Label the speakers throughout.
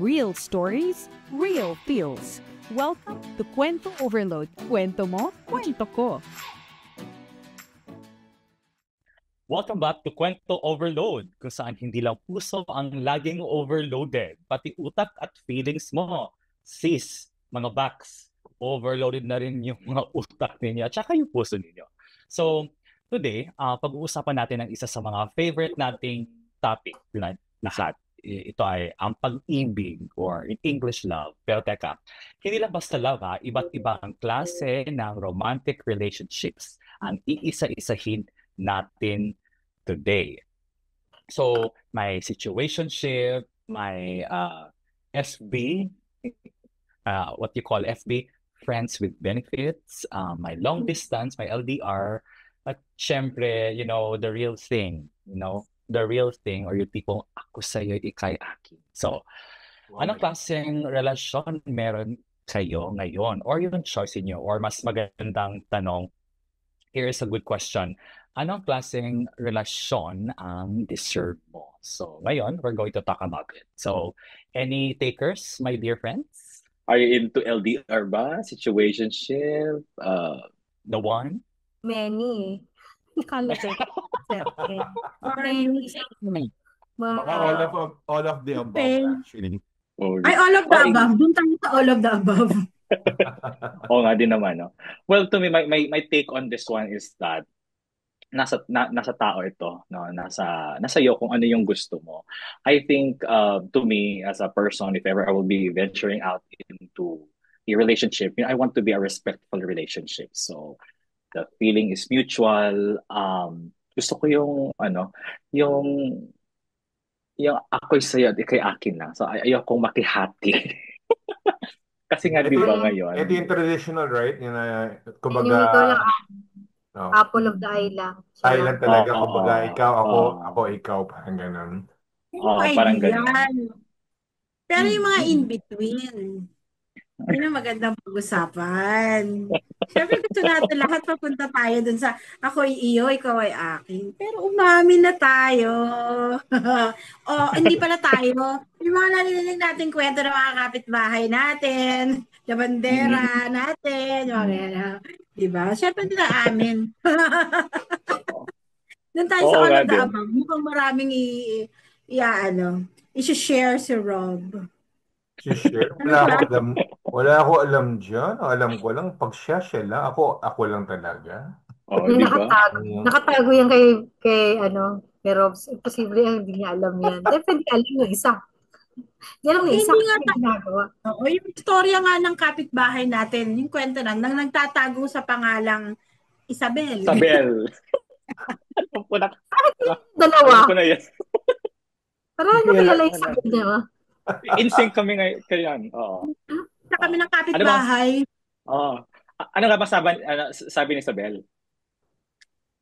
Speaker 1: Real stories, real feels. Welcome to Kwento Overload. Kwento mo, kwento ko.
Speaker 2: Welcome back to Kwento Overload, kung saan hindi lang puso ang laging overloaded, pati utak at feelings mo. Sis, mga backs, overloaded na rin yung mga utak ninyo at saka yung puso ninyo. So, today, pag-uusapan natin ang isa sa mga favorite nating topic na lahat. Ito ay ang pag-ibig or in English love. Pero teka, hindi lang basta love iba't ibang klase ng romantic relationships ang iisa-isahin natin today. So, my situationship, my FB, what you call FB, friends with benefits, my long distance, my LDR, at syempre, the real thing, the real thing or yung tipong ako sa'yo, ikay akin. So, anong klaseng relasyon meron kayo ngayon? Or yung choice niyo? Or mas magandang tanong, here is a good question. Anong klaseng relasyon ang deserve mo? So, ngayon, we're going to talk about it. So, any takers, my dear friends?
Speaker 3: Are you into LDR ba? Situationship?
Speaker 2: The one?
Speaker 4: Many. Kala ko. Many.
Speaker 5: Baka all of the above, actually.
Speaker 4: Ay, all of the above. Doon tayo sa all of the above.
Speaker 3: Oo nga din naman, no? Well, to me, my take on this one is that nasa tao ito, no? Nasa iyo kung ano yung gusto mo. I think, to me, as a person, if ever I will be venturing out into a relationship, I want to be a respectful relationship. So, the feeling is mutual. Gusto ko yung ako'y sa'yo at ikay akin lang. So, ayokong makihati. Kasi nga, di ba ngayon?
Speaker 5: Ito yung traditional, right? Yung, kumbaga,
Speaker 4: Yung ikaw lang, apple of the eye lang.
Speaker 5: Island talaga. Kumbaga, ikaw, ako, ikaw. Parang ganun.
Speaker 3: Parang ganun.
Speaker 6: Pero yung mga in-between, yun ang magandang pag-usapan. Siyempre gusto natin lahat papunta tayo dun sa ako ay iyo, ikaw ay akin. Pero umamin na tayo. Hindi pala tayo. Yung mga narinig natin kwento ng mga kapitbahay natin, yung bandera natin, yung mga diba? Siyempre hindi na amin. Doon tayo sa all of the above. Mukhang maraming i-share si Rob.
Speaker 5: Share. Wala ako alam dyan. Alam ko lang, pag siya lang. Ako lang talaga.
Speaker 3: Diba?
Speaker 4: Nakatago yan kay Rob. Imposible hindi niya alam yan. Definitely alam yung isa. Yan ang isa
Speaker 6: Hindi
Speaker 4: nga ginagawa.
Speaker 6: Oo, yung istorya nga ng kapitbahay natin, yung kwento nang nagtatago sa pangalang Isabel.
Speaker 4: Dalawa.
Speaker 3: Ano ko na yan?
Speaker 4: Parang kilala yung Isabel niya.
Speaker 3: In-sync kami ngayon. Oo.
Speaker 6: Sa kami ng kapitbahay.
Speaker 3: Ano nga ba sabi ni Isabel?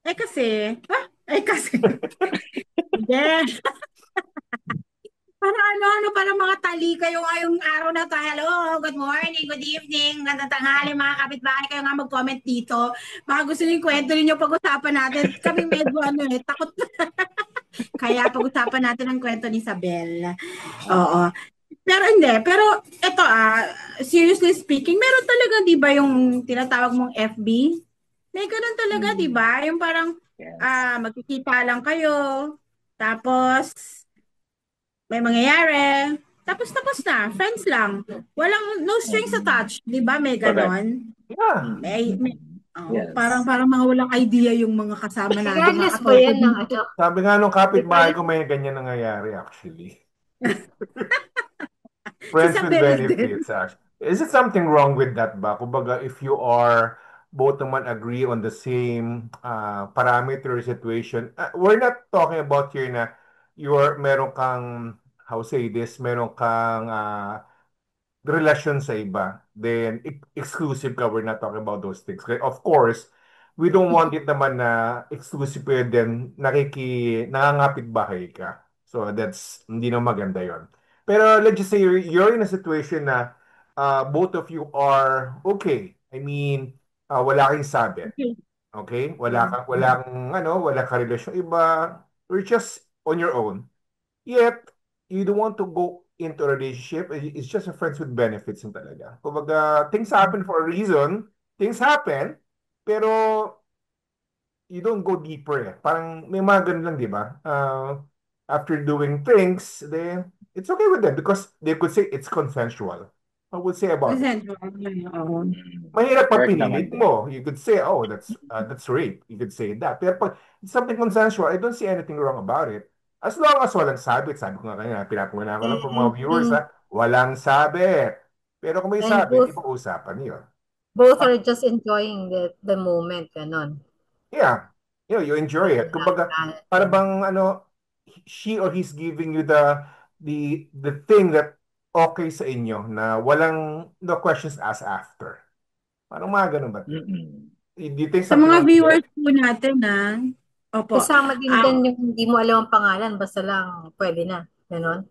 Speaker 6: Kasi. Yeah. Para mga tali kayo ngayong araw na to. Hello, good morning, good evening, gandang tanghali mga kapitbahay. Kayo nga mag-comment dito. Baka gusto niyo kwento ninyo pag-usapan natin. Kami medyo takot. Kaya pag-usapan natin ang kwento ni Isabel. Oo. Pero hindi. Pero ito seriously speaking, meron talaga 'di ba yung tinatawag mong FB? May ganun talaga 'di ba? Yung parang magkikita lang kayo. Tapos may mangyayari. Tapos na. Friends lang. Walang no strings attached, 'di ba? May ganon.
Speaker 5: Yeah.
Speaker 3: Yes.
Speaker 6: Parang mga walang idea yung mga kasama natin.
Speaker 4: Regardless po yan ng
Speaker 5: Sabi nga nung kapitbahay ko may ganyan nangyayari actually. Friends with benefits actually. Is it something wrong with that ba? Kumbaga, if you are both naman agree on the same parameter situation, we're not talking about here na meron kang, how say this, meron kang relasyon sa iba, then exclusive ka, we're not talking about those things. Of course, we don't want it naman na exclusive pa then nangangapit bahay ka. So that's, hindi na maganda yon. Pero let's just say you're in a situation na both of you are okay. I mean, wala kang sabit. Okay? Wala kang relasyon iba. You're just on your own. Yet, you don't want to go into a relationship, it's just a friends with benefits yung talaga. Kumbaga, things happen for a reason. Things happen, pero you don't go deeper eh. Parang may mga ganun lang, di ba? After doing things, then it's okay with them because they could say it's consensual. I would say about it.
Speaker 6: Consensual. Oo.
Speaker 5: Mahirap pa
Speaker 3: Correct naman
Speaker 5: pinilit
Speaker 3: din.
Speaker 5: mo. You could say, oh, that's rape. You could say that. Pero pag it's something consensual, I don't see anything wrong about it. As long as walang sabit, sabi ko nga kanina, pinapuna ko lang for mga viewers,
Speaker 4: And,
Speaker 5: ha? Walang sabit. Pero kung may
Speaker 4: and
Speaker 5: sabit,
Speaker 4: both
Speaker 5: ibang usapan yun.
Speaker 4: both are just enjoying the moment, ganon.
Speaker 5: Yeah. You enjoy it. Kumbaga, para bang she or he's giving you the thing that okay sa inyo na walang no questions asked after. Parang mga ganun ba?
Speaker 3: Mm-mm.
Speaker 5: Do you think
Speaker 6: Sa
Speaker 5: something
Speaker 6: mga
Speaker 5: wrong with
Speaker 6: viewers
Speaker 5: it?
Speaker 6: po natin, opo.
Speaker 4: Kasama din
Speaker 6: Ah,
Speaker 4: dyan yung hindi mo alam ang pangalan, basta lang pwede na. Ganon.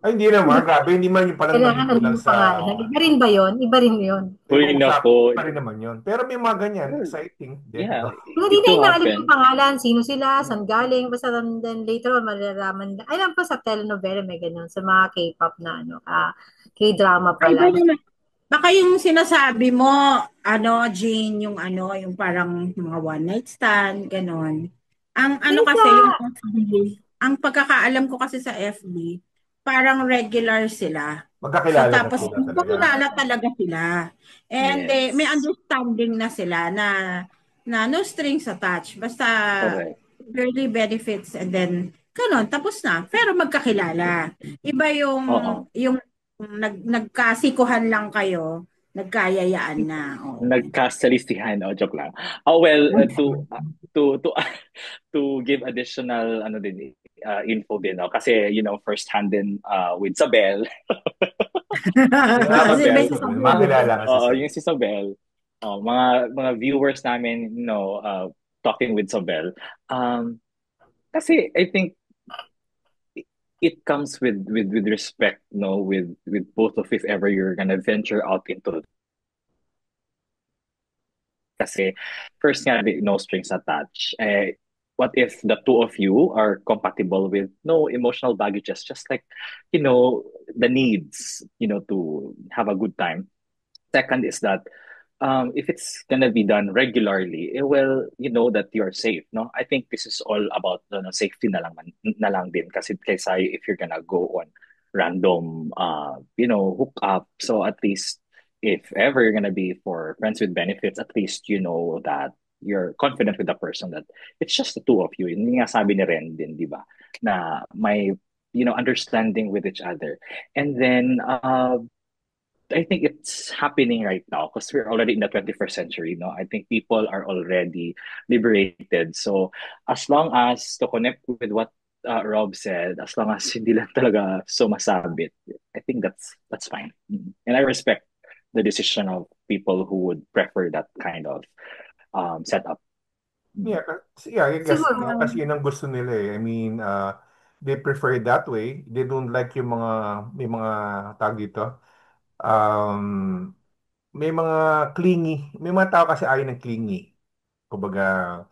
Speaker 5: Ay, hindi naman. Grabe, hindi man yung palang
Speaker 4: Kailangan
Speaker 5: maligo
Speaker 4: alam
Speaker 5: lang
Speaker 4: yung pangalan. Iba rin ba yun? Iba rin yun.
Speaker 3: Uy,
Speaker 5: ibang usapan
Speaker 3: nako.
Speaker 5: pa rin naman yun. Pero may mga ganyan,
Speaker 3: Well,
Speaker 5: exciting din,
Speaker 3: yeah,
Speaker 5: no?
Speaker 4: Yung hindi
Speaker 3: it
Speaker 4: na
Speaker 3: do
Speaker 4: inaalam yung
Speaker 3: happen.
Speaker 4: pangalan, sino sila, saan galing, basta then later on, malalaman. Ay, lang po sa telenovela may ganun, sa mga K-pop na, K-drama
Speaker 6: ay, ba
Speaker 4: pala.
Speaker 6: naman? Baka yung sinasabi mo, Jane, yung parang mga one night stand, ganon. Ang kasi,
Speaker 4: Minsan,
Speaker 6: yung FB, ang pagkakaalam ko kasi sa FB, parang regular sila. So,
Speaker 5: Magkakilala na
Speaker 6: tapos,
Speaker 5: sila talaga.
Speaker 6: magkakilala talaga sila. And may
Speaker 3: Yes.
Speaker 6: understanding na sila na no strings attached. Basta,
Speaker 3: Correct.
Speaker 6: barely benefits and then, ganon, tapos na. Pero magkakilala. Iba
Speaker 3: Oo.
Speaker 6: yung nagkasikuhan lang kayo, nagkayayaan na. Oo.
Speaker 3: Nagkasalistihan. Joke lang. Well, to to give additional info din, no? Kasi, first hand din with Sabel.
Speaker 5: Yeah,
Speaker 6: Kasi may
Speaker 3: Sabel.
Speaker 6: sasabihin.
Speaker 5: makilala kasi sa
Speaker 3: Yung si Sabel. Mga viewers namin, talking with Sabel. Kasi I think it comes with respect, no, with both of, if ever you're gonna venture out into, kasi first nga, no strings attached. What if the two of you are compatible with no emotional baggages, just like, the needs, to have a good time. Second is that, if it's gonna be done regularly, well, you know that you're safe, no? I think this is all about safety na lang din, kasi kaysa if you're gonna go on random hook up. So at least if ever you're gonna be for friends with benefits, at least you know that you're confident with the person, that it's just the two of you. Yun nga sabi ni Ren din, di ba? Na may understanding with each other. And then I think it's happening right now because we're already in the 21st century. No, I think people are already liberated. So as long as, to connect with what Rob said, as long as hindi lang talaga sumasabit, I think that's fine. And I respect the decision of people who would prefer that kind of setup.
Speaker 5: Yeah, I guess
Speaker 4: siguro,
Speaker 5: kasi yun ang gusto nila eh. I mean, they prefer it that way. They don't like yung may mga tag dito. Um, may mga clingy. May mga tao kasi ayaw ng clingy. Kumbaga,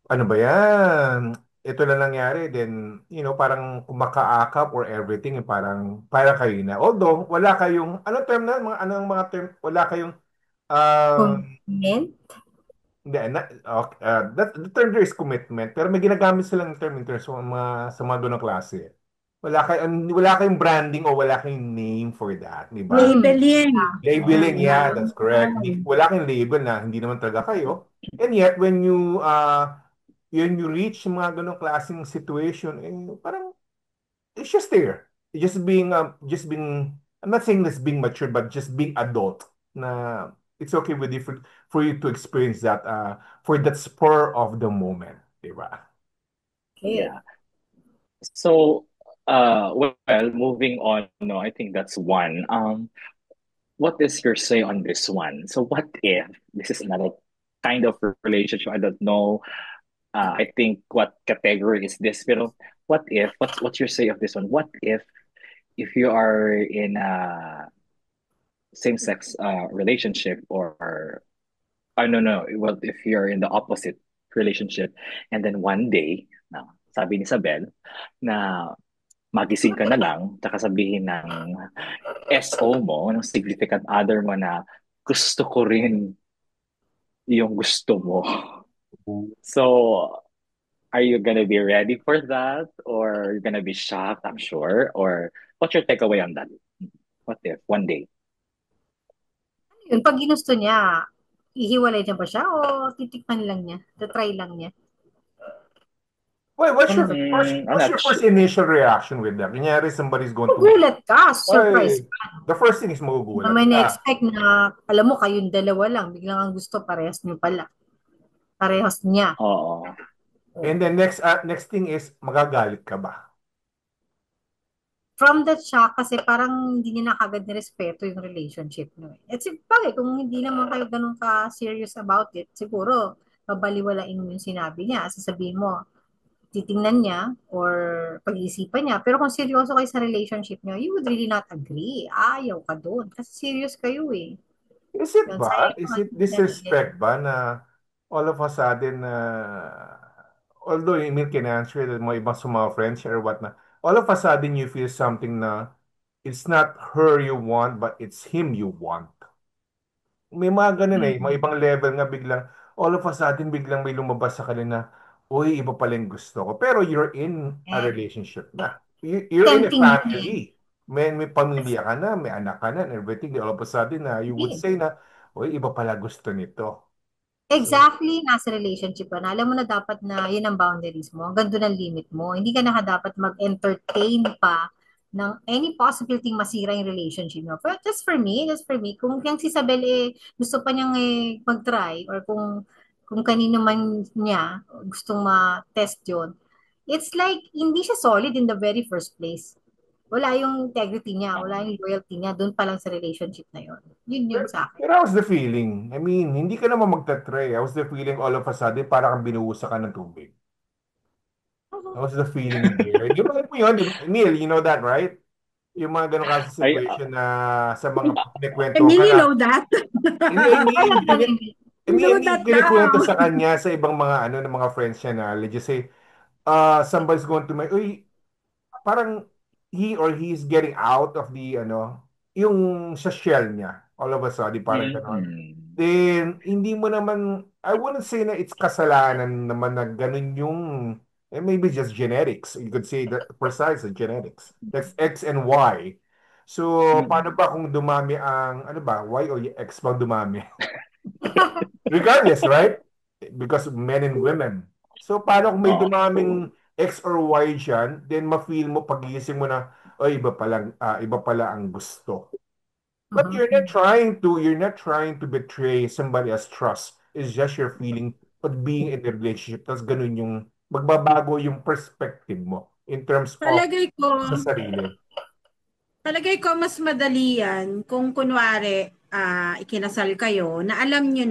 Speaker 5: ano ba yan? Ito na nangyari, then, parang kumakaakap or everything, parang kayo na. Although, wala kayong, anong term na? Anong mga term? Wala kayong,
Speaker 4: commitment.
Speaker 5: hindi, okay, the term there is commitment, pero may ginagamit silang term in terms sa mga doon klase. Wala kayong branding o wala kayong name for that, di ba?
Speaker 6: Labeling.
Speaker 5: Labeling, yeah, that's correct. Wala kayong label na hindi naman talaga kayo. And yet, when you reach yung mga ganong klaseng situation, parang it's just there. I'm not saying this being mature, but just being adult. Na it's okay with you for you to experience that for that spur of the moment, di ba?
Speaker 4: Okay.
Speaker 3: Yeah. So, well, moving on, no, I think that's one. What is your say on this one? So, what if this is another kind of relationship? I don't know. I think what category is this? Pero what if? What's your say of this one? What if you are in a same-sex relationship, or no, well, if you're in the opposite relationship, and then one day, na sabi ni Isabel, na magising ka na lang, tsaka sabihin ng SO mo, ng significant other mo na gusto ko rin yung gusto mo. So, are you gonna be ready for that? Or you're gonna be shocked, I'm sure? Or what's your takeaway on that? What if one day?
Speaker 4: Yun, pag ginusto niya, ihiwalay niya ba siya o titikman lang niya? Try lang niya?
Speaker 5: Well,
Speaker 4: Ano ba?
Speaker 3: I'm
Speaker 5: what's
Speaker 3: not
Speaker 5: your first
Speaker 3: sure.
Speaker 5: initial reaction with that? Kunyari, somebody's going to make,
Speaker 4: Magulat ka, surprise
Speaker 5: ay,
Speaker 4: ka.
Speaker 5: the first thing is
Speaker 4: Na
Speaker 5: magugulat
Speaker 4: may
Speaker 5: ka.
Speaker 4: na-expect na, alam mo, kayong dalawa lang, biglang ang gusto, parehas niyo pala. Parehas niya.
Speaker 3: Oo.
Speaker 5: And then next thing is, magagalit ka ba?
Speaker 4: From that siya, kasi parang hindi niya na kagad nirespeto yung relationship niyo. At bagay, kung hindi naman kayo ganun ka-serious about it, siguro, babaliwalain mo yung sinabi niya. Sasabihin mo, titingnan niya or pag-iisipan niya. Pero kung seryoso kayo sa relationship niyo, you would really not agree. Ayaw ka doon. Kasi serious kayo eh.
Speaker 5: Is it
Speaker 4: Yun,
Speaker 5: ba?
Speaker 4: sayang
Speaker 5: Is
Speaker 4: naman
Speaker 5: it
Speaker 4: yung pinamili.
Speaker 5: disrespect ba na all of a sudden, although Emil can answer that mo ibang sa mga friends or what na, all of a sudden you feel something na it's not her you want, but it's him you want. May mga ganun eh, mga
Speaker 4: Mm.
Speaker 5: ibang level nga biglang, all of a sudden biglang may lumabas sa kanila, uy, iba pala yung gusto ko. Pero you're in a
Speaker 4: Eh,
Speaker 5: relationship na. You're in a
Speaker 4: tempting yun eh.
Speaker 5: family. May pamilya ka na, may anak ka na, and everything. All of a sudden na, you would
Speaker 4: Hindi.
Speaker 5: say na, uy, iba pala gusto nito. So,
Speaker 4: Exactly, nasa relationship ka na. Alam mo na dapat na yun ang boundaries mo. Hanggang doon ang limit mo. Hindi ka na dapat mag-entertain pa ng any possibility masira yung relationship mo. But just for me, kung yung si Isabel gusto pa niyang mag-try or kung kanino man niya gustong ma-test yun, it's like hindi siya solid in the very first place. Wala yung integrity niya, wala yung loyalty niya doon pa lang sa relationship na yun. Yun yung sa akin.
Speaker 5: pero how's the feeling? I mean, hindi ka naman magta-try. How's the feeling all of a sudden, para kang binuhusan ka ng tubig? How's the feeling there? Di ba mo yun? Neil, you know that, right? Yung mga ganun kasi
Speaker 3: Ay,
Speaker 5: situation na sa mga kinikwento ka
Speaker 6: Emil, you
Speaker 5: na,
Speaker 6: know that?
Speaker 5: hindi, I mean,
Speaker 4: Alam lang hindi.
Speaker 6: You know
Speaker 5: hindi
Speaker 6: that
Speaker 5: kinikwento
Speaker 6: now.
Speaker 5: sa kanya sa ibang mga ano ng mga friends niya na let's just say somebody's going to make uy parang he or he is getting out of the ano yung sa shell niya all of a sudden parang gano'n.
Speaker 3: mm,
Speaker 5: Then hindi mo naman I wouldn't say na it's kasalanan naman na ganun yung maybe just genetics. You could say that precisely genetics. That's X and Y. So, paano
Speaker 3: mm.
Speaker 5: ba kung dumami ang, ano ba, Y o X bang dumami? Regardless, right? Because men and women. So, paano kung may
Speaker 3: Oo, true.
Speaker 5: dumaming X or Y dyan, then ma-feel mo, pagising mo na, ay, iba pala ang gusto. But
Speaker 4: Mhm.
Speaker 5: you're not trying to betray somebody else's trust. It's just your feeling of being in a relationship. Tapos ganun yung, magbabago yung perspective mo in terms of
Speaker 6: Palagay ko,
Speaker 5: sa sarili.
Speaker 6: Palagay ko mas madali yan kung kunwari ikinasal kayo na alam nyo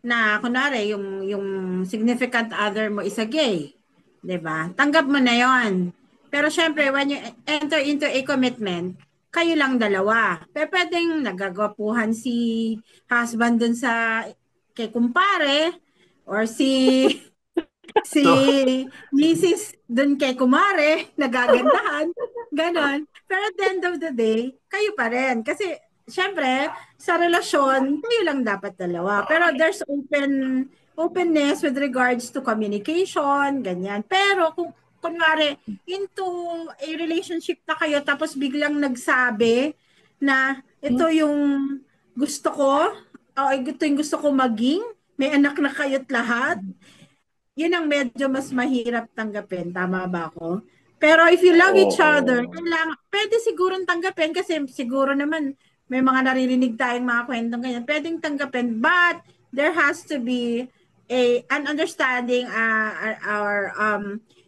Speaker 6: na kunwari yung significant other mo is a gay. 'Di ba? Tanggap mo na yon. Pero syempre, when you enter into a commitment, kayo lang dalawa. Pero pwedeng nagagapuhan si husband dun sa kay kumpare or si
Speaker 5: So,
Speaker 6: Mrs. dun kay kumare, nagagandahan, ganon. Pero at the end of the day, kayo pa rin. Kasi, syempre, sa relasyon, kayo lang dapat dalawa. Pero there's openness with regards to communication, ganyan. Pero kung kunwari, into a relationship na kayo, tapos biglang nagsabi na ito yung gusto ko, o ito yung gusto ko maging, may anak na kayo't lahat, yun ang medyo mas mahirap tanggapin. Tama ba ako? Pero if you love each other,
Speaker 3: Oo.
Speaker 6: kailangan, pwede sigurong tanggapin kasi siguro naman may mga naririnig tayong mga kwentong ganyan. Pwedeng tanggapin, but there has to be an understanding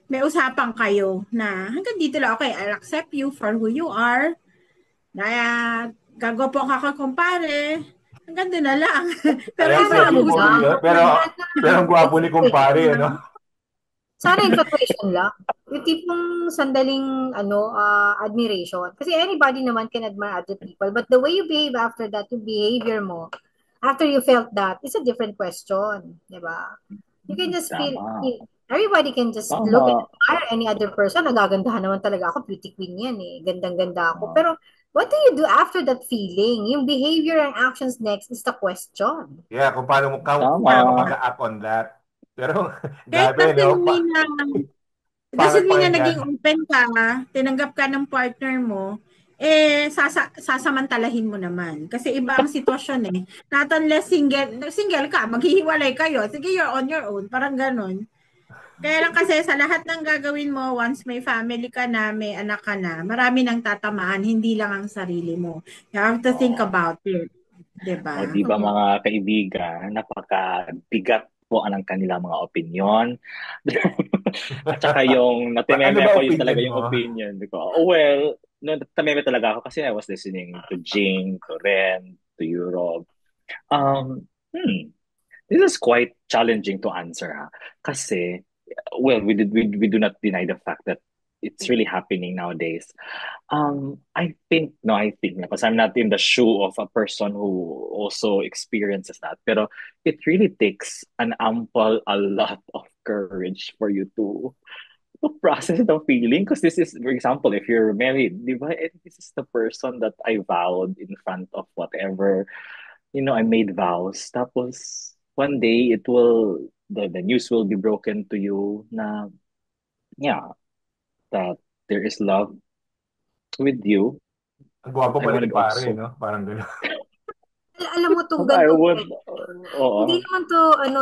Speaker 6: may usapan kayo na hanggang dito lang, okay, I'll accept you for who you are. Na gagawa po ako kumpare. Hanggang doon na lang. Pero
Speaker 5: I
Speaker 6: yung
Speaker 4: Sana
Speaker 6: mga
Speaker 5: accept
Speaker 4: ano
Speaker 5: you for
Speaker 4: lang,
Speaker 6: gusto,
Speaker 5: real. Pero ang gwapo ni kumpare, ano?
Speaker 4: sana infatuation lang. Yung tipong sandaling admiration. Kasi anybody naman can admire other people. But the way you behave after that, yung behavior mo, after you felt that, is a different question. Di ba? You can just feel,
Speaker 3: Tama.
Speaker 4: Everybody can just look and
Speaker 3: Tama.
Speaker 4: admire any other person. Nagagandahan naman talaga ako. Beauty queen yan eh. Gandang-ganda ako.
Speaker 3: Ah,
Speaker 4: Pero what do you do after that feeling? Yung behavior and actions next is the question.
Speaker 5: Yeah, kung paano
Speaker 3: Tama.
Speaker 5: ka mag-act on that. Pero,
Speaker 6: Kaya
Speaker 5: grabe, no?
Speaker 6: doesn't
Speaker 5: Pangit
Speaker 6: mean na
Speaker 5: pakinggan.
Speaker 6: naging open ka, tinanggap ka ng partner mo, sasamantalahin mo naman. Kasi iba ang sitwasyon eh. Not unless single ka, maghihiwalay kayo. Sige, you're on your own. Parang ganun. Kaya lang kasi sa lahat ng gagawin mo, once may family ka na, may anak ka na, marami nang tatamaan, hindi lang ang sarili mo. You have to think
Speaker 3: Oo.
Speaker 6: about it.
Speaker 3: O,
Speaker 6: Diba?
Speaker 3: di ba mga kaibigan, napakabigat po ang kanilang mga opinion. At saka yung
Speaker 5: Ano
Speaker 3: natimeme
Speaker 5: ba
Speaker 3: ako, yun
Speaker 5: opinion
Speaker 3: talaga yung
Speaker 5: mo?
Speaker 3: opinion ko. Oh, well, no, natimeme talaga ako kasi I was listening to Jing, to Ren, to Europe. Um, hmm, this is quite challenging to answer, ha? Kasi, well, we do not deny the fact that it's really happening nowadays. I think, because I'm not in the shoe of a person who also experiences that, pero it really takes a lot of courage for you to process the feeling. Because this is, for example, if you're married, di ba, this is the person that I vowed in front of whatever, I made vows. Tapos, one day, the news will be broken to you na, yeah, that there is love with you.
Speaker 5: Ang gwapo
Speaker 3: I
Speaker 5: pala ni
Speaker 3: wanted
Speaker 5: pare,
Speaker 3: also,
Speaker 5: no? Parang gano'n.
Speaker 4: Alam mo itong
Speaker 3: I
Speaker 4: ganito,
Speaker 3: would,
Speaker 4: hindi
Speaker 3: oo,
Speaker 4: naman to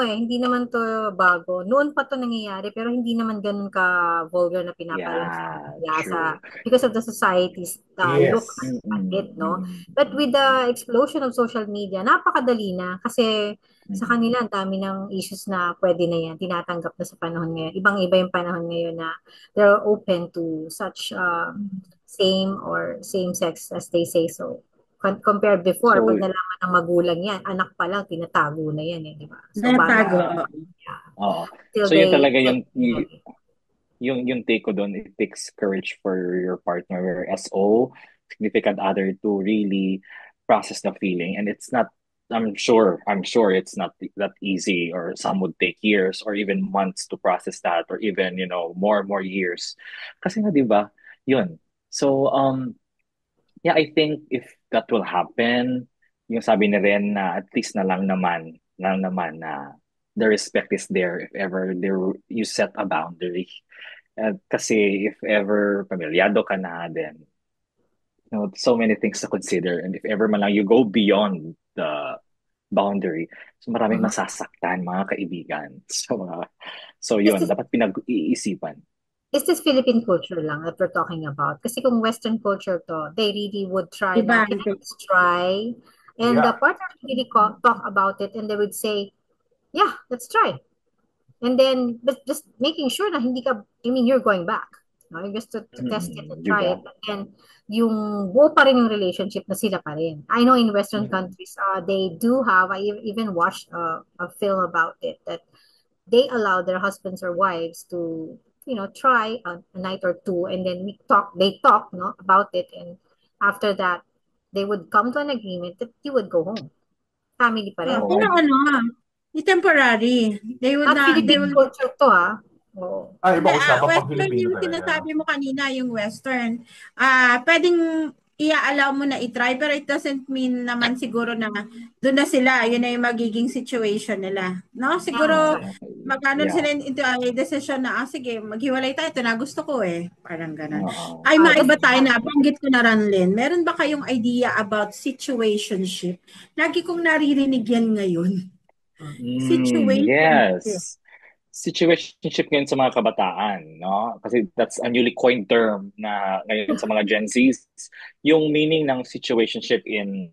Speaker 4: hindi naman to bago. Noon pa to nangyayari pero hindi naman ganun ka vulgar na pinapalabas sa
Speaker 3: yeah,
Speaker 4: media
Speaker 3: true.
Speaker 4: because of the society's look
Speaker 5: Yes.
Speaker 4: at
Speaker 3: Mm-mm,
Speaker 4: it, no?
Speaker 3: mm-mm,
Speaker 4: But with the explosion of social media, napakadali na kasi sa
Speaker 3: mm-mm.
Speaker 4: kanila ang dami ng issues na pwede na yan, tinatanggap na sa panahon ngayon. Ibang-iba yung panahon ngayon na they're open to such same or same sex as they say so. Compared before,
Speaker 3: So,
Speaker 4: pag nalaman ng magulang yan, anak pa lang, tinatago na yan eh, di ba? So,
Speaker 6: Natago.
Speaker 3: yeah, oo.
Speaker 4: till
Speaker 3: So, yun
Speaker 4: they
Speaker 3: talaga
Speaker 4: get
Speaker 3: yung,
Speaker 4: married.
Speaker 3: yung take ko doon, it takes courage for your partner, your SO, significant other, to really process the feeling. And it's not, I'm sure it's not that easy, or some would take years or even months to process that, or even, more years. Kasi nga, di ba, yun. So, yeah, I think if that will happen, yung sabi ni Ren na at least na lang naman na the respect is there if ever you set a boundary. Kasi if ever pamilyado ka na, then so many things to consider. And if ever man lang you go beyond the boundary, so maraming
Speaker 4: Mhm.
Speaker 3: masasaktan, mga kaibigan. So
Speaker 4: Is
Speaker 3: yun,
Speaker 4: this,
Speaker 3: dapat pinag-iisipan.
Speaker 4: is this Philippine culture lang that we're talking about? Kasi kung Western culture to, they really would try na,
Speaker 6: Iba.
Speaker 4: can I just try? And the
Speaker 5: Yeah.
Speaker 4: partner would really talk about it and they would say, yeah, let's try. And then, but just making sure na hindi ka, you're going back. No? You're just to test it and
Speaker 3: Di
Speaker 4: try
Speaker 3: ba?
Speaker 4: it. But then, yung buo pa rin yung relationship na sila pa rin. I know in Western
Speaker 3: Mm.
Speaker 4: countries, they do have, I even watched a film about it, that they allow their husbands or wives to, try a night or two, and then they talk, no, about it. And after that, they would come to an agreement that you would go home. Family pa rin.
Speaker 3: Oo,
Speaker 6: Pero yung temporary.
Speaker 4: Not
Speaker 6: They
Speaker 4: Philippine
Speaker 6: will
Speaker 4: culture to, Oo.
Speaker 5: Ibang usapan pang
Speaker 6: Western
Speaker 5: Pilipino
Speaker 6: yung
Speaker 5: talaga.
Speaker 6: sinasabi mo kanina, yung Western. Pwedeng i-allow mo na i-try, pero it doesn't mean naman siguro na doon na sila, yun na yung magiging situation nila. No? Siguro,
Speaker 3: exactly.
Speaker 6: magkano
Speaker 3: Yeah.
Speaker 6: sila into a decision na, sige, maghiwalay tayo, ito na gusto ko eh. Parang ganun.
Speaker 3: Oo.
Speaker 6: Ay, maiba
Speaker 4: Just
Speaker 6: tayo na, banggit ko na Ranlin. Meron ba kayong idea about situationship? Lagi kong naririnig yan ngayon. Situationship.
Speaker 3: Yes. Situationship ngayon sa mga kabataan, no? Kasi that's a newly coined term na ngayon sa mga Gen Zs. Yung meaning ng situationship in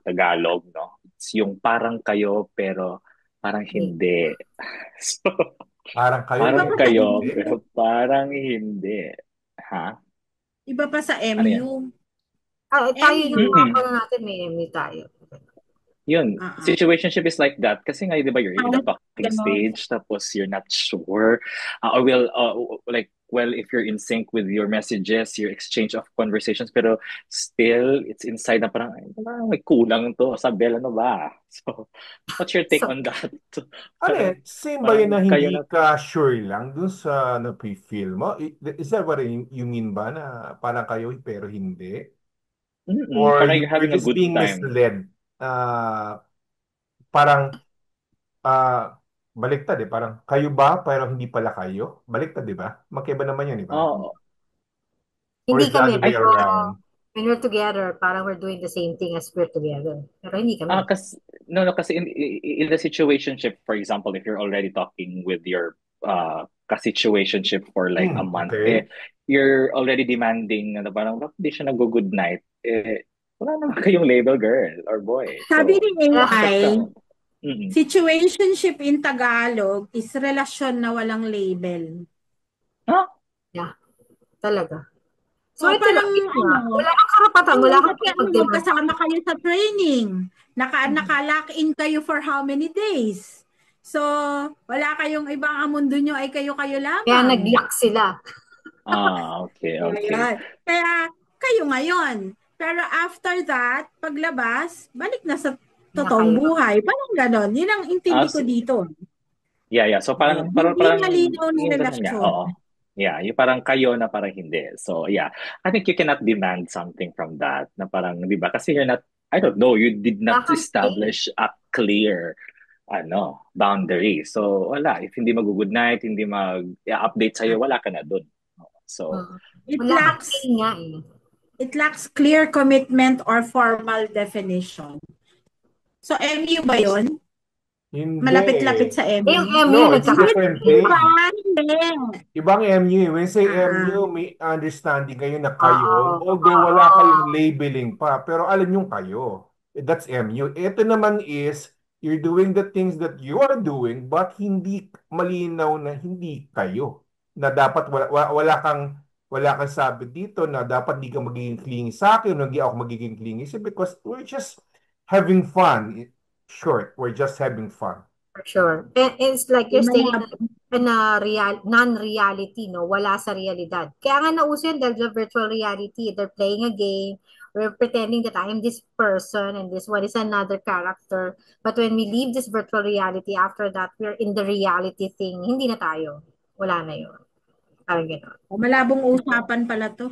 Speaker 3: Tagalog, no? It's yung parang kayo pero parang hindi. So,
Speaker 5: Parang kayo,
Speaker 3: parang
Speaker 6: Iba pa sa
Speaker 3: kayo
Speaker 5: hindi.
Speaker 3: pero parang hindi. Ha?
Speaker 6: Iba pa sa
Speaker 3: Ano yan?
Speaker 6: MU.
Speaker 4: tayo yung
Speaker 6: MU.
Speaker 4: mga natin, may MU tayo.
Speaker 3: Yun,
Speaker 6: Ah,
Speaker 3: situationship is like that kasi nga, di ba, you're in the
Speaker 6: Parang
Speaker 3: talking
Speaker 6: ganon.
Speaker 3: stage tapos you're not sure. Like, well, if you're in sync with your messages, your exchange of conversations, pero still, it's inside na parang, ay, parang may kulang to. Sabel, ano ba? So, what's your take
Speaker 4: So,
Speaker 3: on that?
Speaker 5: Ano
Speaker 3: Parang,
Speaker 5: same ba yun
Speaker 3: parang
Speaker 5: na
Speaker 3: kayo
Speaker 5: hindi
Speaker 3: na,
Speaker 5: ka sure lang dun sa na-feel mo? Is that what you mean ba na parang kayo pero hindi? Or
Speaker 3: parang you're
Speaker 5: you're
Speaker 3: having a
Speaker 5: just
Speaker 3: good
Speaker 5: being
Speaker 3: time.
Speaker 5: misled? Parang baliktad eh. Parang kayo ba pero hindi pala kayo? Baliktad, di ba? Magkaiba naman yun, di ba?
Speaker 3: Oh,
Speaker 5: Or
Speaker 4: hindi
Speaker 5: is the
Speaker 4: kami,
Speaker 5: other way
Speaker 3: I
Speaker 4: pero
Speaker 5: around?
Speaker 4: when we're together, parang we're doing the same thing as we're together. Pero hindi kami.
Speaker 3: Kasi no, kasi in the situationship, for example, if you're already talking with your ka-situationship for like a month,
Speaker 5: Okay.
Speaker 3: you're already demanding na parang bakit di siya nag-good night? Wala naman kayong label, girl or boy.
Speaker 6: Sabi
Speaker 3: So,
Speaker 6: ni
Speaker 4: Yeah,
Speaker 3: accept
Speaker 6: AI,
Speaker 3: ka. Mm-mm.
Speaker 6: situationship in Tagalog is relasyon na walang label.
Speaker 3: Huh?
Speaker 4: yeah, talaga. So,
Speaker 6: O
Speaker 4: ito
Speaker 6: parang
Speaker 4: lang, yun nga.
Speaker 6: ano,
Speaker 4: Wala kang karapatan, wala kang
Speaker 6: kasi
Speaker 4: pag-demand.
Speaker 6: magkasama kayo sa training. Naka-lock in kayo for how many days? So, wala kayong ibang ang mundo nyo ay kayo-kayo
Speaker 4: Kaya
Speaker 6: lamang.
Speaker 4: nag-lock sila.
Speaker 3: Okay, okay.
Speaker 6: Ayan. Kaya kayo ngayon. Pero after that, paglabas, balik na sa
Speaker 4: Na
Speaker 6: totoong
Speaker 4: kayo.
Speaker 6: buhay. Parang ganon. Yun ang intindi ko
Speaker 3: So,
Speaker 6: dito.
Speaker 3: yeah. So parang parang
Speaker 6: Hindi
Speaker 3: parang
Speaker 6: malinaw na
Speaker 3: yun lang niya.
Speaker 6: relasyon.
Speaker 3: Oo. Yeah, yung parang kayo na parang hindi. So yeah, I think you cannot demand something from that na parang 'di ba? Kasi you're not, I don't know, you did
Speaker 4: Wala
Speaker 3: not
Speaker 4: kang say.
Speaker 3: establish a clear boundary. So wala, if hindi mag-good night, hindi mag-update sa'yo, wala ka na dun. So
Speaker 4: Hmm.
Speaker 6: It
Speaker 4: Wala kang say
Speaker 6: lacks
Speaker 4: nga eh.
Speaker 6: it lacks clear commitment or formal definition. So MU ba yun?
Speaker 5: Hindi.
Speaker 6: Malapit-lapit sa
Speaker 4: Eh, yung
Speaker 6: MU?
Speaker 4: MU
Speaker 5: No, it's a
Speaker 6: Hindi
Speaker 5: different
Speaker 6: ba?
Speaker 5: thing.
Speaker 6: Hindi.
Speaker 5: Ibang MU. When you say
Speaker 6: Ah,
Speaker 5: MU, may understanding kayo na
Speaker 4: Oo.
Speaker 5: kayo, although wala kayong labeling pa, pero alam yung kayo. That's MU. Ito naman is, you're doing the things that you are doing, but hindi malinaw na hindi kayo. Na dapat wala kang sabi dito na dapat di ka magiging clingy sa akin, o hindi ako magiging clingy sa because we're just having fun. Short, we're just having fun.
Speaker 4: For sure. And it's like you're staying
Speaker 6: malab-
Speaker 4: in a non-reality, no? Wala sa realidad. Kaya nga nauso yun dahil sa virtual reality. They're playing a game. We're pretending that I am this person and this one is another character. But when we leave this virtual reality, after that, we're in the reality thing. Hindi na tayo. Wala na yun. Parang gano'n.
Speaker 6: malabong usapan pala to.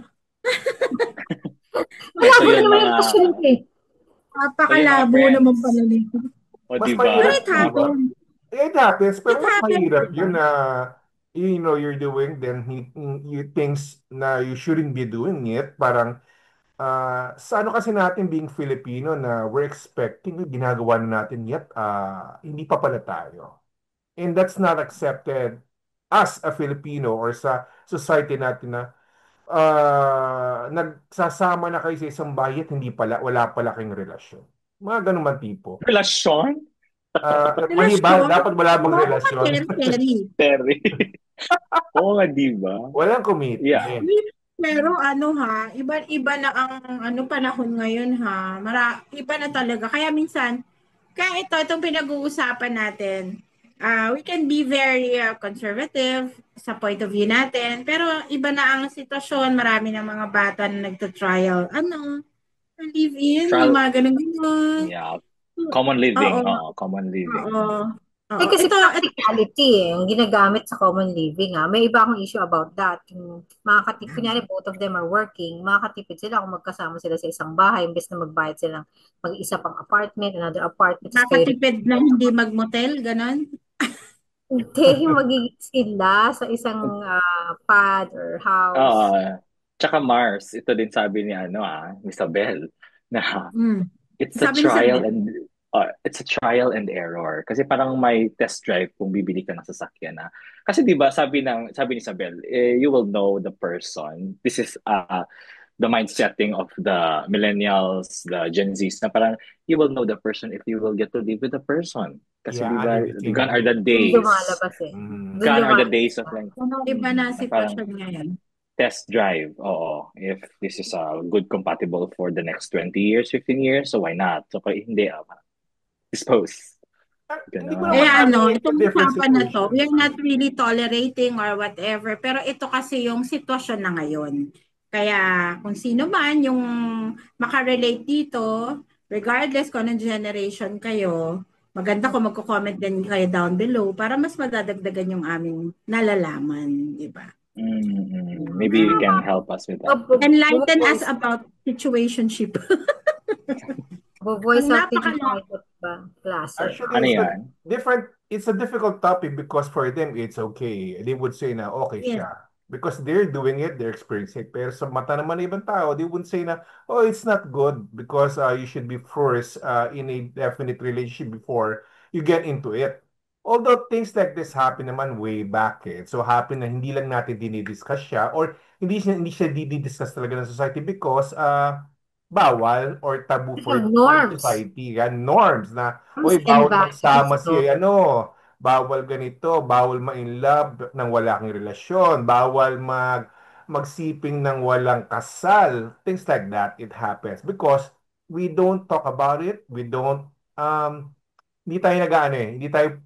Speaker 4: Wala
Speaker 3: so
Speaker 4: ko
Speaker 3: yun
Speaker 4: naman
Speaker 3: mga
Speaker 4: yung question eh.
Speaker 6: Napakalabo naman pala
Speaker 3: friends.
Speaker 6: nito.
Speaker 3: O
Speaker 5: Mas
Speaker 3: di
Speaker 6: But
Speaker 5: mahirap,
Speaker 3: ba?
Speaker 6: it
Speaker 5: di ba?
Speaker 6: happened.
Speaker 5: It happens,
Speaker 6: It
Speaker 5: pero mas
Speaker 6: happened,
Speaker 5: mahirap
Speaker 6: diba?
Speaker 5: yun na you're doing, then you things na you shouldn't be doing it. Parang, sa ano kasi natin being Filipino na we're expecting na ginagawa na natin yet, hindi pa pala tayo. And that's not accepted as a Filipino or sa society natin na nagsasama na kayo sa isang bahay at wala pala kayong relasyon. Mga ganun man tipo.
Speaker 3: Relasyon?
Speaker 6: Relasyon,
Speaker 5: Dapat wala bang
Speaker 6: mga
Speaker 5: relasyon?
Speaker 6: Terry.
Speaker 3: Terry. Oo nga, di ba?
Speaker 5: Walang
Speaker 3: Yeah.
Speaker 5: commitment.
Speaker 6: Pero ano ha, iba-iba na ang ano panahon ngayon ha. Iba na talaga. Kaya minsan, kaya itong pinag-uusapan natin, we can be very conservative sa point of view natin. Pero iba na ang sitwasyon. Marami ng mga bata na nagta-trial. Live-in, yung
Speaker 3: Trial,
Speaker 6: mga ganun-ganun.
Speaker 3: yeah. Common living.
Speaker 6: Oo,
Speaker 3: Oo, common living.
Speaker 6: oo.
Speaker 4: Eh,
Speaker 6: Oo.
Speaker 4: kasi
Speaker 6: Ito,
Speaker 4: practicality yung ginagamit sa common living May iba akong issue about that. Yung makakatipid, kunyari both of them are working, makakatipid sila kung magkasama sila sa isang bahay, imbes na magbayad sila ng mag-isa pang apartment, another apartment, tapos kayo rin.
Speaker 6: nakatipid na hindi mag-motel, ganun.
Speaker 4: Hindi, magiging sila sa isang pad or house.
Speaker 3: Tsaka Mars, ito din sabi ni Isabel, na
Speaker 6: Mm.
Speaker 3: it's a
Speaker 6: Sabi ni
Speaker 3: trial
Speaker 6: Sabi,
Speaker 3: and error kasi parang may test drive kung bibili ka ng sasakyan na. Kasi 'di ba sabi ni Isabel, you will know the person. This is the mind setting of the millennials, the Gen Zs na parang you will know the person if you will get to live with the person. Kasi
Speaker 5: Yeah,
Speaker 3: 'di ba,
Speaker 5: under the same
Speaker 3: gone are the
Speaker 5: roof.
Speaker 4: Doon
Speaker 3: days.
Speaker 4: lumalabas eh.
Speaker 5: Mm.
Speaker 4: Doon
Speaker 3: Gone are the
Speaker 4: lumalabas.
Speaker 3: days of like
Speaker 6: iba na
Speaker 3: na parang
Speaker 6: sitwasyon ngayon.
Speaker 3: test drive. Oo. If this is good compatible for the next 20 years, 15 years, so why not? So, hindi. dispose.
Speaker 5: Hindi ko
Speaker 3: Ganon.
Speaker 5: naman
Speaker 6: Eh
Speaker 5: namin it's a
Speaker 6: itong
Speaker 5: different
Speaker 6: usapan na to, we
Speaker 5: situation.
Speaker 6: are not really tolerating or whatever, pero ito kasi yung sitwasyon na ngayon. Kaya kung sino man yung makarelate dito, regardless kung anong generation kayo, maganda kung magko-comment din kayo down below para mas madadagdagan yung aming nalalaman, di ba?
Speaker 3: Maybe you can help us with that.
Speaker 6: Enlighten us about situationship.
Speaker 4: Voice
Speaker 6: Ang
Speaker 4: out din yung
Speaker 6: napakala-
Speaker 4: mga iba't ibang klase.
Speaker 5: Actually,
Speaker 3: Ano
Speaker 5: it's a
Speaker 3: yan?
Speaker 5: it's a difficult topic because for them it's okay. They would say na okay
Speaker 6: Yes.
Speaker 5: siya. Because they're doing it, they're experiencing it. Pero sa mata naman ng ibang tao, they would say na, oh, it's not good because you should be first in a definite relationship before you get into it. Although things like this happen naman way back eh. So happen na hindi lang natin dinidiscuss siya or hindi siya dinidiscuss talaga ng society because bawal or taboo for
Speaker 4: Norms.
Speaker 5: society. Yan, norms na,
Speaker 4: Norms
Speaker 5: oy,
Speaker 4: and
Speaker 5: bawal
Speaker 4: values,
Speaker 5: magsama
Speaker 4: no?
Speaker 5: si bawal ganito, bawal ma-in love ng wala kang relasyon, bawal magsiping ng walang kasal, things like that. It happens because we don't talk about it, we don't, hindi tayo hindi tayo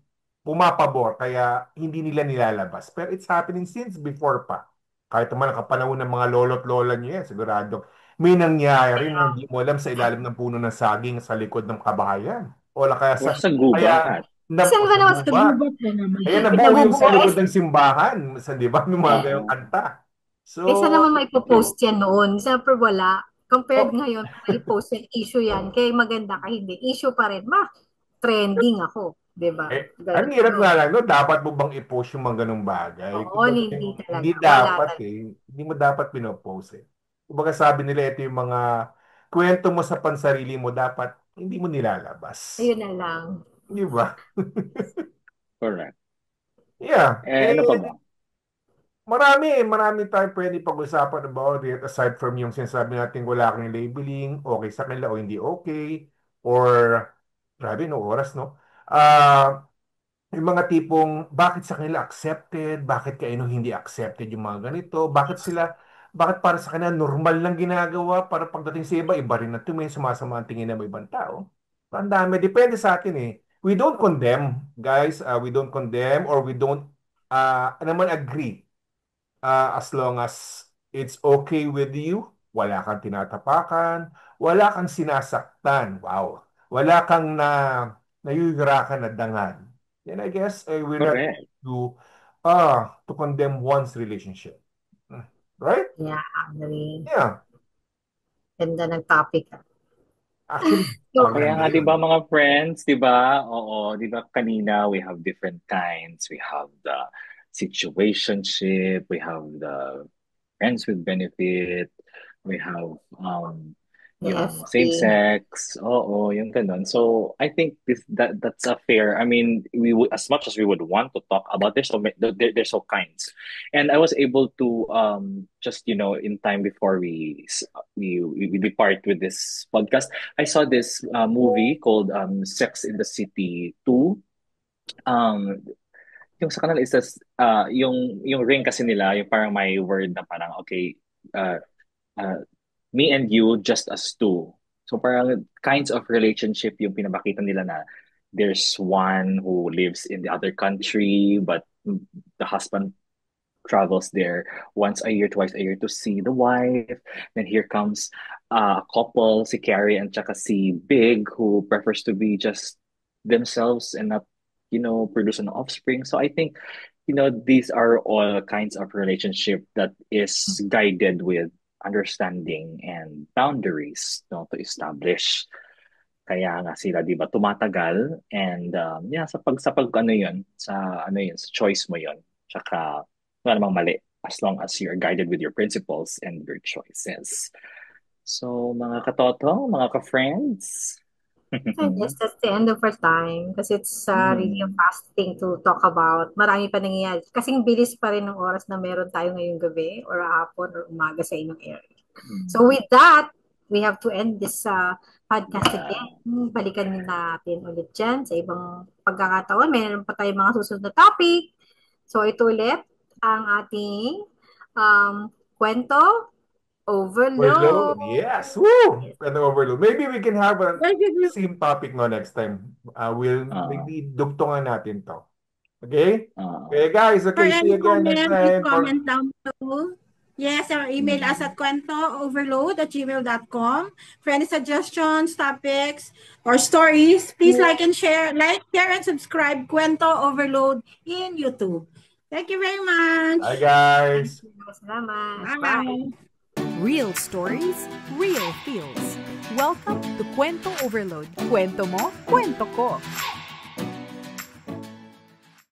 Speaker 5: pumapabor, kaya hindi nila nilalabas. Pero it's happening since before pa. Kahit naman nakapanahon ng mga lolo't lola niyo yan, sigurado may nangyayari na hindi mo alam sa ilalim ng puno ng saging sa likod ng kabahayan. O kaya
Speaker 3: Or
Speaker 5: sa,
Speaker 3: sa
Speaker 5: kaya
Speaker 3: gubat.
Speaker 4: Saan ba
Speaker 5: sa
Speaker 4: naman
Speaker 5: gubat.
Speaker 6: Gubat na naman.
Speaker 5: Kaya nabuo yung sa
Speaker 4: Nabubuo
Speaker 5: likod ng simbahan. Di ba? Yung mga gayong
Speaker 3: Oo.
Speaker 5: kanta. So,
Speaker 4: Eh, saan naman maipopost yan noon? Siyempre wala. Compared
Speaker 5: oh,
Speaker 4: ngayon, i-post yan, issue yan. Kaya maganda ka, hindi. Issue pa rin. Trending ako. Diba?
Speaker 5: ang
Speaker 4: Ganun
Speaker 5: hirap
Speaker 4: yun.
Speaker 5: nga lang, no? Dapat mo bang i-post yung mga ganung bagay?
Speaker 4: Oo,
Speaker 5: Kumbaga,
Speaker 4: hindi
Speaker 5: hindi
Speaker 4: talaga. Wala
Speaker 5: dapat
Speaker 4: talaga.
Speaker 5: Hindi mo dapat pinopost eh. Kumbaga sabi nila, ito yung mga kwento mo sa pansarili mo, dapat hindi mo nilalabas.
Speaker 4: Ayun na lang.
Speaker 5: Di ba?
Speaker 3: Correct.
Speaker 5: Yeah.
Speaker 3: Ano pa ba?
Speaker 5: Marami tayong pwede pag-usapan about it aside from yung sinasabi natin wala kang labeling, okay sa kanila o hindi okay, or grabe no oras no. Yung mga tipong bakit sa kanila accepted, bakit kay hindi accepted yung mga ganito, bakit para sa kanila normal lang ginagawa para pagdating sa iba rin na tumingin sumasama ang tingin ng ibang tao. Ang dami, depende sa atin eh. We don't condemn, guys. We don't condemn or we don't naman agree as long as it's okay with you, wala kang tinatapakan, wala kang sinasaktan, wow, wala kang nayuyurakan na dangan. Then I guess we're not
Speaker 3: Correct.
Speaker 5: to condemn one's relationship. Right?
Speaker 4: Yeah, agree.
Speaker 5: Yeah.
Speaker 4: Ganda ng topic.
Speaker 5: Actually,
Speaker 4: So,
Speaker 3: Kaya
Speaker 5: maganda
Speaker 3: nga, di
Speaker 5: yun.
Speaker 3: ba mga friends, di ba? Oo, di ba kanina we have different kinds. We have the situationship, we have the friends with benefit, we have yung
Speaker 4: FP.
Speaker 3: same sex, oo, yung ganun. So I think that's a fair. I mean, we would, as much as we would want to talk about, there's so kinds, and I was able to just in time before we depart with this podcast, I saw this movie called Sex in the City 2. Yung sa kanila is this, yung ring kasi nila, yung parang may word na parang okay, uh, uh, me and you just as two. So parang kinds of relationship yung pinabakita nila na there's one who lives in the other country, but the husband travels there once a year, twice a year to see the wife. Then here comes a couple, si Carrie and tsaka si Big, who prefers to be just themselves and not, produce an offspring. So I think, these are all kinds of relationship that is guided with understanding and boundaries, no, to establish. Kaya nga sila, di ba, tumatagal and yeah, sa pag ano yun, sa choice mo yun. Tsaka wala namang mali as long as you're guided with your principles and your choices. So, mga katoto, mga ka-friends.
Speaker 4: I guess that's the end of our time kasi it's really a fast thing to talk about. Marami pa nangyayari. Kasing bilis pa rin ng oras na meron tayo ngayong gabi or hapon or umaga sa inyong area. So with that, we have to end this podcast again. Balikan natin ulit dyan sa ibang pagkakataon. Meron pa tayong mga susunod na topic. So ito ulit ang ating kwento
Speaker 5: Overload.
Speaker 4: Overload.
Speaker 5: Yes. Woo! And overload. Maybe we can have a
Speaker 6: Thank you.
Speaker 5: same topic no next time. We'll
Speaker 3: Ah,
Speaker 5: maybe dugtungan natin to. Okay?
Speaker 3: ah.
Speaker 5: Okay, guys.
Speaker 6: For
Speaker 5: Okay, see
Speaker 6: any
Speaker 5: you again next
Speaker 6: comment, please
Speaker 5: time.
Speaker 6: comment down below. Yes, or email us
Speaker 3: Mm.
Speaker 6: at kwentooverload@gmail.com. For any suggestions, topics, or stories, please like, share, and subscribe Kwento Overload in YouTube. Thank you very much.
Speaker 5: Bye, guys.
Speaker 4: Salamat.
Speaker 6: Bye.
Speaker 1: Real stories, real feels. Welcome to Kwento Overload. Kwento mo, kwento ko.